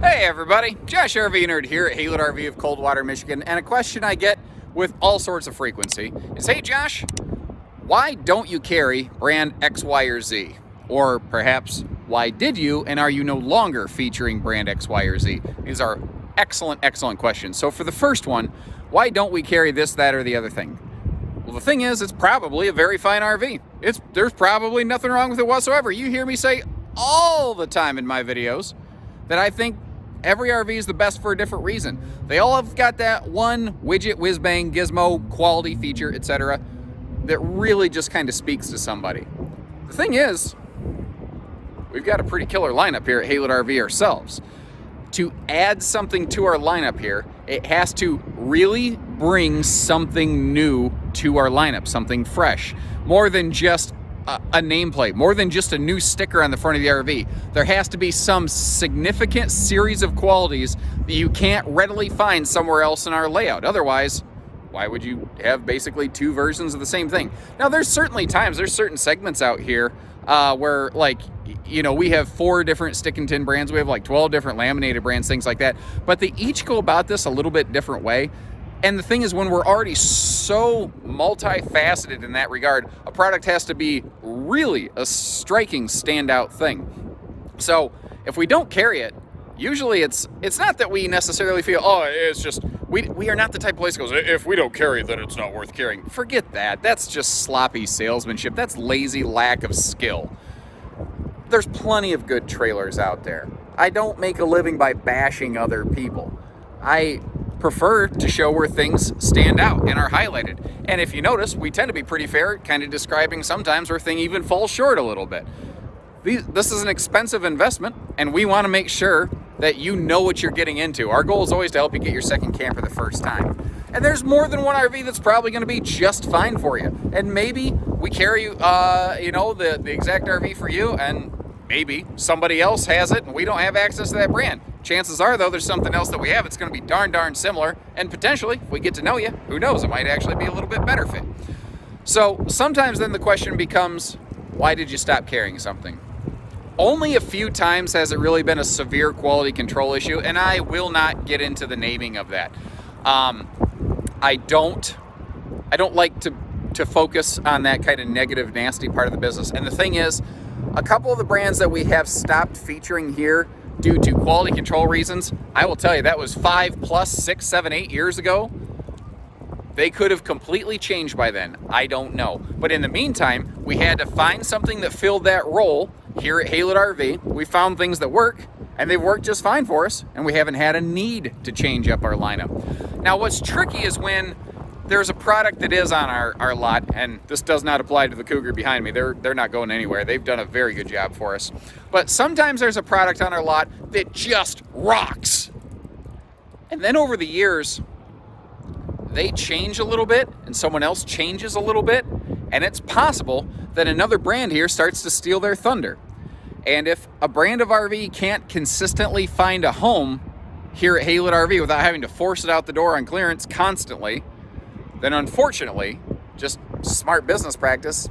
Hey everybody, Josh RV Nerd here at Haylett RV of Coldwater, Michigan, and a question I get with all sorts of frequency is, hey Josh, why don't you carry brand X, Y, or Z? Or perhaps, why did you and are you no longer featuring brand X, Y, or Z? These are excellent questions. So for the first one, why don't we carry this, that, or the other thing? Well, the thing is, it's probably a very fine RV. There's probably nothing wrong with it whatsoever. You hear me say all the time in my videos that I think every RV is the best for a different reason. They all have got that one widget, whiz bang, gizmo, quality feature, etc. that really just kind of speaks to somebody. The thing is, we've got a pretty killer lineup here at Haylett RV ourselves. To add something to our lineup here, it has to really bring something new to our lineup, something fresh, more than just a nameplate, more than just a new sticker on the front of the RV. There has to be some significant series of qualities that you can't readily find somewhere else in our layout. Otherwise, why would you have basically two versions of the same thing? Now, there's certainly times, there's certain segments out here where, like, you know, we have 4 different stick and tin brands, we have like 12 different laminated brands, things like that, but they each go about this a little bit different way. And the thing is, when we're already so multifaceted in that regard, a product has to be really a striking standout thing. So if we don't carry it, usually it's not that we necessarily feel, oh, it's just, we are not the type of place that goes, if we don't carry it, then it's not worth carrying. Forget that. That's just sloppy salesmanship. That's lazy lack of skill. There's plenty of good trailers out there. I don't make a living by bashing other people. I prefer to show where things stand out and are highlighted. And if you notice, we tend to be pretty fair, kind of describing sometimes where thing even falls short a little bit. This is an expensive investment, and we want to make sure that you know what you're getting into. Our goal is always to help you get your second camper the first time. And there's more than one RV that's probably going to be just fine for you. And maybe we carry the exact RV for you, and maybe somebody else has it and we don't have access to that brand. Chances are, though, there's something else that we have. It's going to be darn similar, and potentially, if we get to know you, who knows, it might actually be a little bit better fit. So sometimes then the question becomes, why did you stop carrying something? Only a few times has it really been a severe quality control issue, and I will not get into the naming of that. I don't like to focus on that kind of negative, nasty part of the business. And the thing is, a couple of the brands that we have stopped featuring here due to quality control reasons, I will tell you, that was 5 plus 6, 7, 8 years ago. They could have completely changed by then. I don't know. But in the meantime, we had to find something that filled that role here at Haylett RV. We found things that work, and they've worked just fine for us, and we haven't had a need to change up our lineup. Now, what's tricky is when there's a product that is on our lot, and this does not apply to the Cougar behind me. They're not going anywhere. They've done a very good job for us. But sometimes there's a product on our lot that just rocks. And then over the years, they change a little bit, and someone else changes a little bit, and it's possible that another brand here starts to steal their thunder. And if a brand of RV can't consistently find a home here at Haylett RV without having to force it out the door on clearance constantly, then unfortunately, just smart business practice,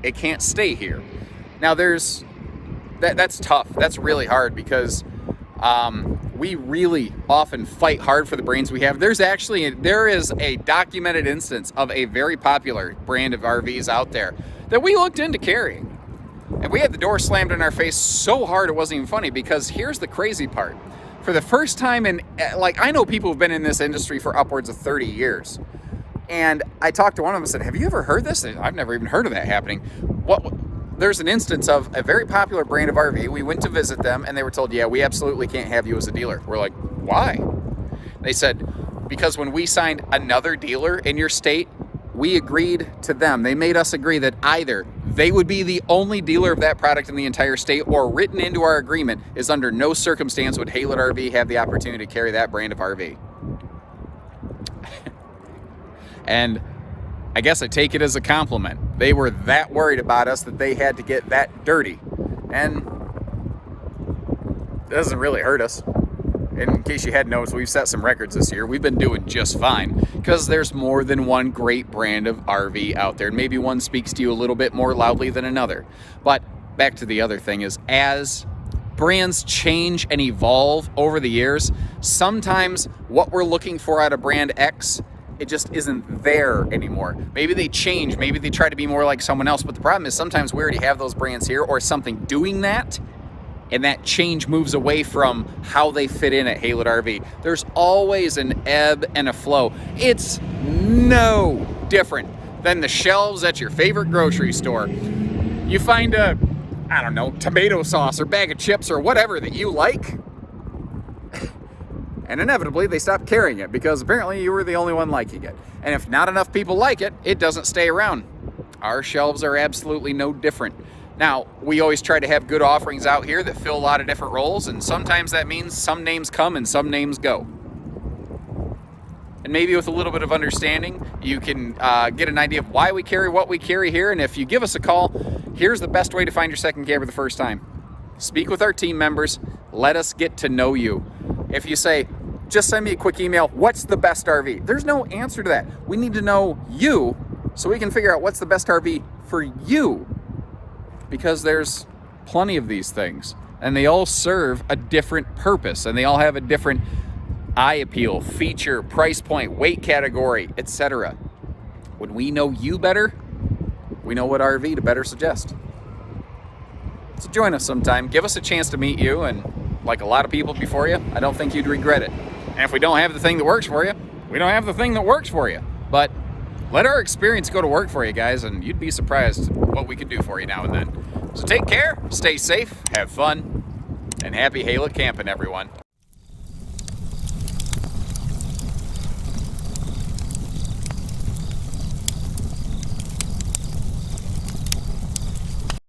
it can't stay here. Now that's tough. That's really hard because we really often fight hard for the brands we have. There is a documented instance of a very popular brand of RVs out there that we looked into carrying. And we had the door slammed in our face so hard it wasn't even funny, because here's the crazy part. For the first time I know people who've been in this industry for upwards of 30 years. And I talked to one of them and said, have you ever heard this? I've never even heard of that happening. There's an instance of a very popular brand of RV. We went to visit them and they were told, yeah, we absolutely can't have you as a dealer. We're like, why? They said, because when we signed another dealer in your state, we agreed to them. They made us agree that either they would be the only dealer of that product in the entire state, or written into our agreement is under no circumstance would Haylett RV have the opportunity to carry that brand of RV. And I guess I take it as a compliment. They were that worried about us that they had to get that dirty. And it doesn't really hurt us. In case you hadn't noticed, we've set some records this year. We've been doing just fine because there's more than one great brand of RV out there. And maybe one speaks to you a little bit more loudly than another. But back to the other thing is, as brands change and evolve over the years. Sometimes what we're looking for out of brand X, it just isn't there anymore. Maybe they change, maybe they try to be more like someone else, but the problem is sometimes we already have those brands here or something doing that, and that change moves away from how they fit in at Haylett RV. There's always an ebb and a flow. It's no different than the shelves at your favorite grocery store. You find a, I don't know, tomato sauce or bag of chips or whatever that you like, and inevitably they stop carrying it because apparently you were the only one liking it. And if not enough people like it, it doesn't stay around. Our shelves are absolutely no different. Now, we always try to have good offerings out here that fill a lot of different roles, and sometimes that means some names come and some names go. And maybe with a little bit of understanding, you can get an idea of why we carry what we carry here. And if you give us a call, here's the best way to find your second camper the first time. Speak with our team members. Let us get to know you. If you say, just send me a quick email, what's the best RV? There's no answer to that. We need to know you so we can figure out what's the best RV for you. Because there's plenty of these things, and they all serve a different purpose, and they all have a different eye appeal, feature, price point, weight category, etc. When we know you better, we know what RV to better suggest. So join us sometime. Give us a chance to meet you, and like a lot of people before you, I don't think you'd regret it. And if we don't have the thing that works for you, we don't have the thing that works for you. But let our experience go to work for you guys, and you'd be surprised what we can do for you now and then. So take care, stay safe, have fun, and happy Haylett camping, everyone.